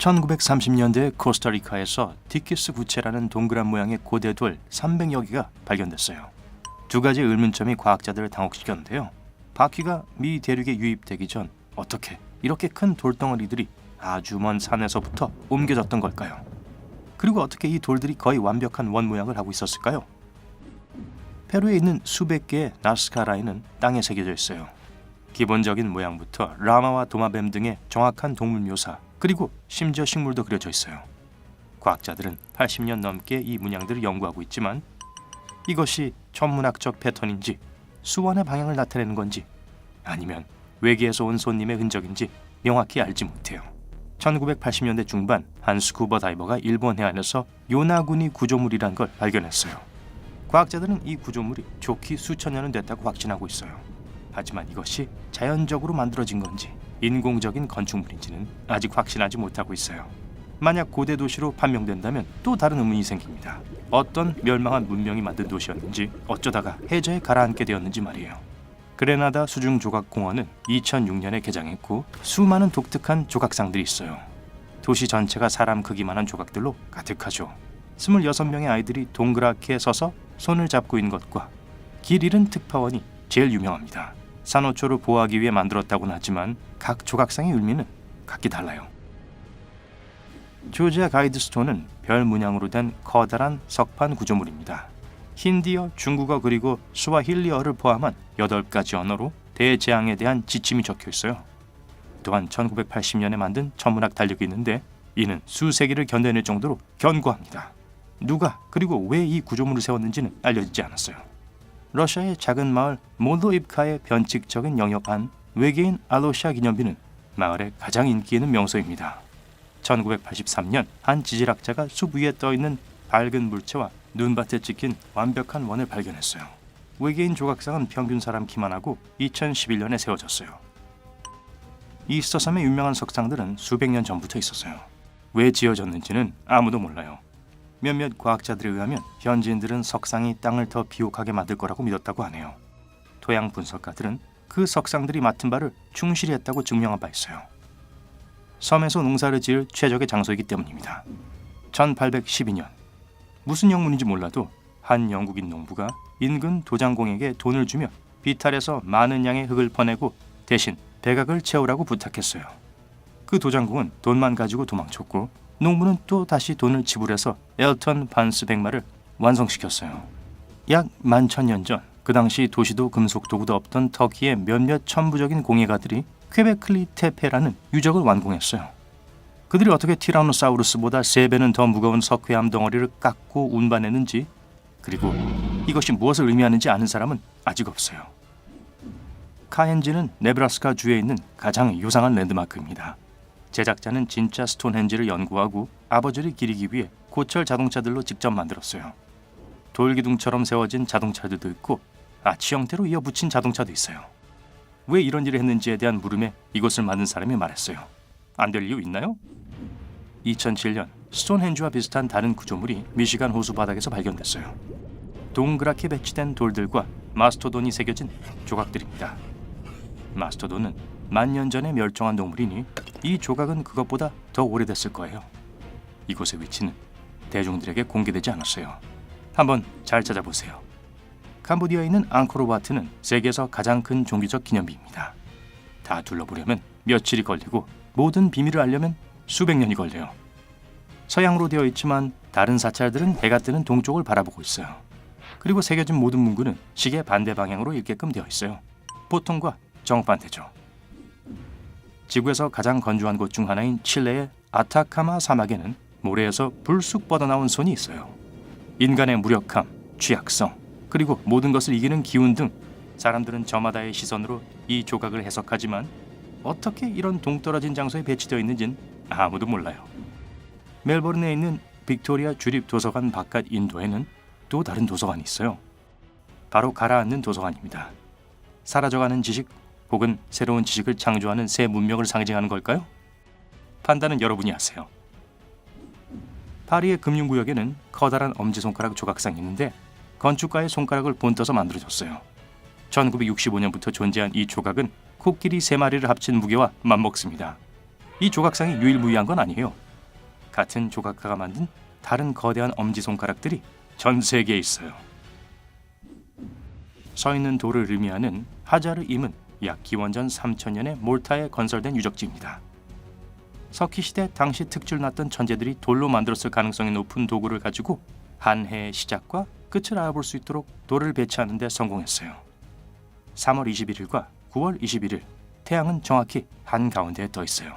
1930년대 코스타리카에서 디키스 구체라는 동그란 모양의 고대 돌 300여 개가 발견됐어요. 두 가지 의문점이 과학자들을 당혹시켰는데요. 바퀴가 미 대륙에 유입되기 전 어떻게 이렇게 큰 돌덩어리들이 아주 먼 산에서부터 옮겨졌던 걸까요? 그리고 어떻게 이 돌들이 거의 완벽한 원 모양을 하고 있었을까요? 페루에 있는 수백 개의 나스카 라인은 땅에 새겨져 있어요. 기본적인 모양부터 라마와 도마뱀 등의 정확한 동물 묘사, 그리고 심지어 식물도 그려져 있어요. 과학자들은 80년 넘게 이 문양들을 연구하고 있지만 이것이 천문학적 패턴인지 수원의 방향을 나타내는 건지 아니면 외계에서 온 손님의 흔적인지 명확히 알지 못해요. 1980년대 중반 한 스쿠버 다이버가 일본 해안에서 요나구니 구조물이란 걸 발견했어요. 과학자들은 이 구조물이 좋기 수천 년은 됐다고 확신하고 있어요. 하지만 이것이 자연적으로 만들어진 건지 인공적인 건축물인지는 아직 확신하지 못하고 있어요. 만약 고대 도시로 판명된다면 또 다른 의문이 생깁니다. 어떤 멸망한 문명이 만든 도시였는지 어쩌다가 해저에 가라앉게 되었는지 말이에요. 그레나다 수중조각공원은 2006년에 개장했고 수많은 독특한 조각상들이 있어요. 도시 전체가 사람 크기만한 조각들로 가득하죠. 26명의 아이들이 동그랗게 서서 손을 잡고 있는 것과 길 잃은 특파원이 제일 유명합니다. 산호초를 보호하기 위해 만들었다고는 하지만 각 조각상의 의미는 각기 달라요. 조지아 가이드스톤은 별 문양으로 된 커다란 석판 구조물입니다. 힌디어, 중국어 그리고 스와힐리어를 포함한 8가지 언어로 대재앙에 대한 지침이 적혀 있어요. 또한 1980년에 만든 천문학 달력이 있는데 이는 수세기를 견뎌낼 정도로 견고합니다. 누가 그리고 왜 이 구조물을 세웠는지는 알려지지 않았어요. 러시아의 작은 마을 모도입카의 변칙적인 영역 안 외계인 알로시아 기념비는 마을의 가장 인기 있는 명소입니다. 1983년 한 지질학자가 숲 위에 떠있는 밝은 물체와 눈밭에 찍힌 완벽한 원을 발견했어요. 외계인 조각상은 평균 사람 키만 하고 2011년에 세워졌어요. 이스터섬의 유명한 석상들은 수백 년 전부터 있었어요. 왜 지어졌는지는 아무도 몰라요. 몇몇 과학자들에 의하면 현지인들은 석상이 땅을 더 비옥하게 만들 거라고 믿었다고 하네요. 토양 분석가들은 그 석상들이 맡은 바를 충실히 했다고 증명한 바 있어요. 섬에서 농사를 지을 최적의 장소이기 때문입니다. 1812년 무슨 영문인지 몰라도 한 영국인 농부가 인근 도장공에게 돈을 주며 비탈에서 많은 양의 흙을 퍼내고 대신 백악을 채우라고 부탁했어요. 그 도장공은 돈만 가지고 도망쳤고 농부는 또 다시 돈을 지불해서 엘턴 반스 백마를 완성시켰어요. 약 11,000년 전 그 당시 도시도 금속 도구도 없던 터키의 몇몇 천부적인 공예가들이 퀘베클리 테페라는 유적을 완공했어요. 그들이 어떻게 티라노사우루스보다 3배는 더 무거운 석회암 덩어리를 깎고 운반했는지, 그리고 이것이 무엇을 의미하는지 아는 사람은 아직 없어요. 카헨지는 네브라스카 주에 있는 가장 요상한 랜드마크입니다. 제작자는 진짜 스톤헨지를 연구하고 아버지를 기리기 위해 고철 자동차들로 직접 만들었어요. 돌기둥처럼 세워진 자동차들도 있고 아치 형태로 이어붙인 자동차도 있어요. 왜 이런 일을 했는지에 대한 물음에 이것을 만든 사람이 말했어요. 안 될 이유 있나요? 2007년 스톤헨지와 비슷한 다른 구조물이 미시간 호수 바닥에서 발견됐어요. 동그랗게 배치된 돌들과 마스토돈이 새겨진 조각들입니다. 마스토돈은 10,000년 전에 멸종한 동물이니 이 조각은 그것보다 더 오래됐을 거예요. 이곳의 위치는 대중들에게 공개되지 않았어요. 한번 잘 찾아보세요. 캄보디아에 있는 앙코르와트는 세계에서 가장 큰 종교적 기념비입니다. 다 둘러보려면 며칠이 걸리고 모든 비밀을 알려면 수백 년이 걸려요. 서양으로 되어 있지만 다른 사찰들은 해가 뜨는 동쪽을 바라보고 있어요. 그리고 새겨진 모든 문구는 시계 반대 방향으로 읽게끔 되어 있어요. 보통과 정반대죠. 지구에서 가장 건조한 곳 중 하나인 칠레의 아타카마 사막에는 모래에서 불쑥 뻗어나온 손이 있어요. 인간의 무력함, 취약성, 그리고 모든 것을 이기는 기운 등 사람들은 저마다의 시선으로 이 조각을 해석하지만 어떻게 이런 동떨어진 장소에 배치되어 있는지는 아무도 몰라요. 멜버른에 있는 빅토리아 주립 도서관 바깥 인도에는 또 다른 도서관이 있어요. 바로 가라앉는 도서관입니다. 사라져가는 지식 혹은 새로운 지식을 창조하는 새 문명을 상징하는 걸까요? 판단은 여러분이 하세요. 파리의 금융구역에는 커다란 엄지손가락 조각상이 있는데 건축가의 손가락을 본떠서 만들어졌어요. 1965년부터 존재한 이 조각은 코끼리 3마리를 합친 무게와 맞먹습니다. 이 조각상이 유일무이한 건 아니에요. 같은 조각가가 만든 다른 거대한 엄지손가락들이 전 세계에 있어요. 서 있는 돌을 의미하는 하자르 임은 약 기원전 3000년에 몰타에 건설된 유적지입니다. 석기 시대 당시 특줄 났던 천재들이 돌로 만들었을 가능성이 높은 도구를 가지고 한 해의 시작과 끝을 알아볼 수 있도록 돌을 배치하는 데 성공했어요. 3월 21일과 9월 21일, 태양은 정확히 한가운데에 떠 있어요.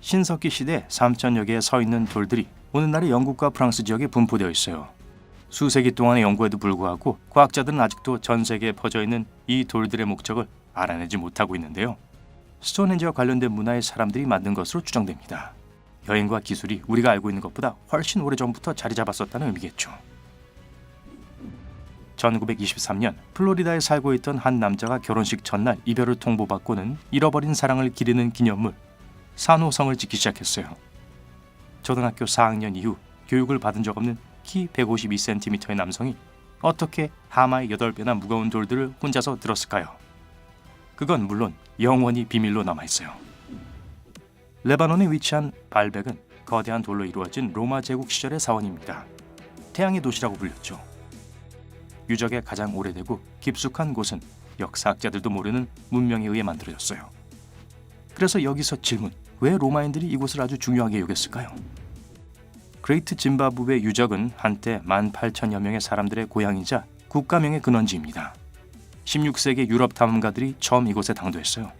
신석기 시대 3000여 개의 서 있는 돌들이 오늘날의 영국과 프랑스 지역에 분포되어 있어요. 수세기 동안의 연구에도 불구하고 과학자들은 아직도 전 세계에 퍼져 있는 이 돌들의 목적을 알아내지 못하고 있는데요. 스톤헨지와 관련된 문화의 사람들이 만든 것으로 추정됩니다. 여행과 기술이 우리가 알고 있는 것보다 훨씬 오래전부터 자리 잡았었다는 의미겠죠. 1923년 플로리다에 살고 있던 한 남자가 결혼식 전날 이별을 통보받고는 잃어버린 사랑을 기리는 기념물 산호성을 짓기 시작했어요. 초등학교 4학년 이후 교육을 받은 적 없는 키 152cm의 남성이 어떻게 하마의 8배나 무거운 돌들을 혼자서 들었을까요? 그건 물론 영원히 비밀로 남아있어요. 레바논에 위치한 발벡은 거대한 돌로 이루어진 로마 제국 시절의 사원입니다. 태양의 도시라고 불렸죠. 유적의 가장 오래되고 깊숙한 곳은 역사학자들도 모르는 문명에 의해 만들어졌어요. 그래서 여기서 질문, 왜 로마인들이 이곳을 아주 중요하게 여겼을까요? 그레이트 짐바브웨 유적은 한때 18,000여 명의 사람들의 고향이자 국가명의 근원지입니다. 16세기 유럽 탐험가들이 처음 이곳에 당도했어요.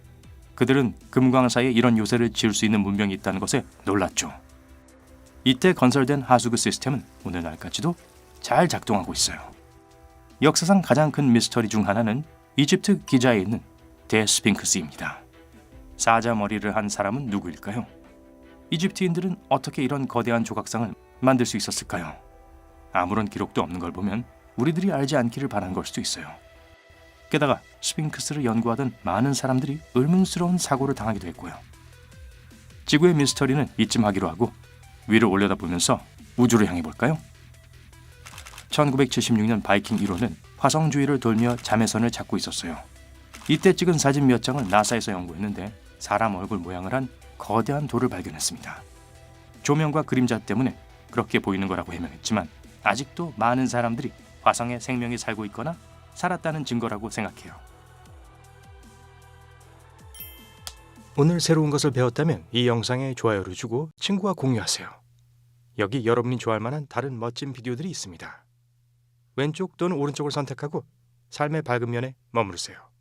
그들은 금광사에 이런 요새를 지을 수 있는 문명이 있다는 것에 놀랐죠. 이때 건설된 하수구 시스템은 오늘날까지도 잘 작동하고 있어요. 역사상 가장 큰 미스터리 중 하나는 이집트 기자에 있는 대스핑크스입니다. 사자머리를 한 사람은 누구일까요? 이집트인들은 어떻게 이런 거대한 조각상을 만들 수 있었을까요? 아무런 기록도 없는 걸 보면 우리들이 알지 않기를 바란 걸 수도 있어요. 게다가 스핑크스를 연구하던 많은 사람들이 의문스러운 사고를 당하기도 했고요. 지구의 미스터리는 이쯤 하기로 하고 위를 올려다보면서 우주를 향해 볼까요? 1976년 바이킹 1호는 화성 주위를 돌며 자매선을 찾고 있었어요. 이때 찍은 사진 몇 장을 나사에서 연구했는데 사람 얼굴 모양을 한 거대한 돌을 발견했습니다. 조명과 그림자 때문에 그렇게 보이는 거라고 해명했지만 아직도 많은 사람들이 화성에 생명이 살고 있거나 살았다는 증거라고 생각해요. 오늘 새로운 것을 배웠다면 이 영상에 좋아요를 주고 친구와 공유하세요. 여기 여러분이 좋아할 만한 다른 멋진 비디오들이 있습니다. 왼쪽 또는 오른쪽을 선택하고 삶의 밝은 면에 머무르세요.